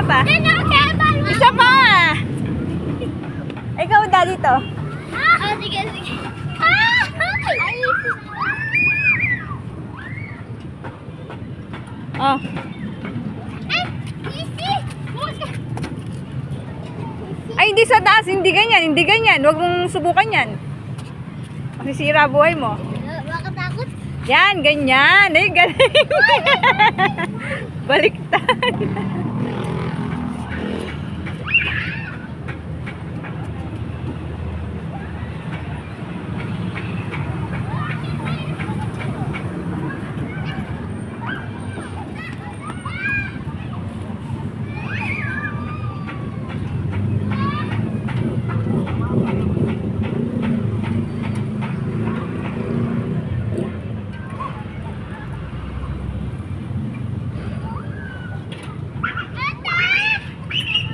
pa. Isa pa. Ikaw dali to. Sige, sige. Oh. Ay, hindi sa taas. Hindi ganyan. Hindi ganyan. Huwag mong subukan yan. Masisira buhay mo. Bakit takot? Yan, ganyan. Ay, galing. Baliktad.